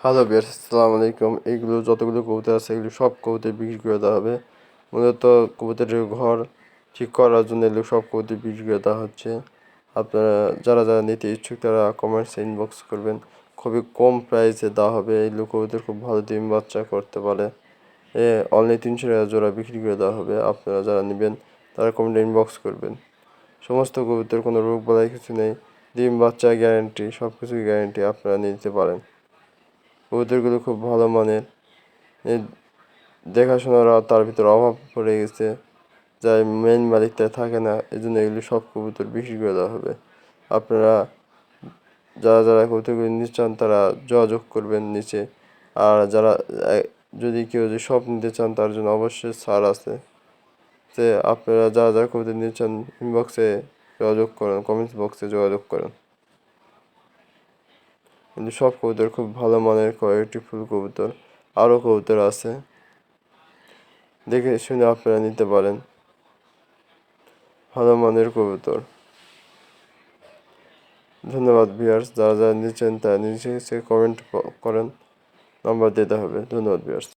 Hello বিয়ার্স, আসসালামু আলাইকুম। এইগুলো যতগুলো কবুতর আছে এগুলো সব কবুতর বিক্রি করে দেওয়া হবে। মূলত কবুতরের ঘর ঠিক করার জন্য এগুলো সব কবুতর বিক্রি করে দেওয়া হচ্ছে। আপনারা যারা যারা নিতে ইচ্ছুক তারা কমেন্টসে ইনবক্স করবেন। খুবই কম প্রাইসে দেওয়া হবে। এইগুলো কবুতর খুব ভালো ডিম বাচ্চা করতে পারে। অনলি 300 টাকা জোড়া বিক্রি করে দেওয়া হবে। আপনারা যারা নেবেন তারা কমেন্টে ইনবক্স করবেন। সমস্ত কবুতর কোনো রোগ বালাই কিছু নেই, ডিম বাচ্চা গ্যারান্টি, সব কিছুই গ্যারান্টি, আপনারা নিতে পারেন। কবুতরগুলো খুব ভালো মানের। এই দেখাশোনার তার ভিতরে অভাব পড়ে গেছে, যাই মেইন মালিকটা থাকে না, এই জন্য এগুলি সব কবুতর বিক্রি করে দেওয়া হবে। আপনারা যারা যারা কবুতরগুলি নিতে চান তারা যোগাযোগ করবেন নিচে। আর যারা যদি কেউ যদি সব নিতে চান তার জন্য অবশ্যই ছাড় আছে। যে আপনারা যারা যারা কবুতর নিতে চান ইনবক্সে যোগাযোগ করেন, কমেন্টস বক্সে যোগাযোগ করেন। কিন্তু সব কবুতর খুব ভালো মানের কোয়ালিটিফুল কবুতর। আরও কবুতর আছে, দেখে শুনে আপনারা নিতে পারেন। ভালো মানের কবুতর। ধন্যবাদ ভিউয়ার্স, যারা যারা নিচ্ছেন তারা নিচে কমেন্ট করেন, নাম্বার দিতে হবে। ধন্যবাদ ভিউয়ার্স।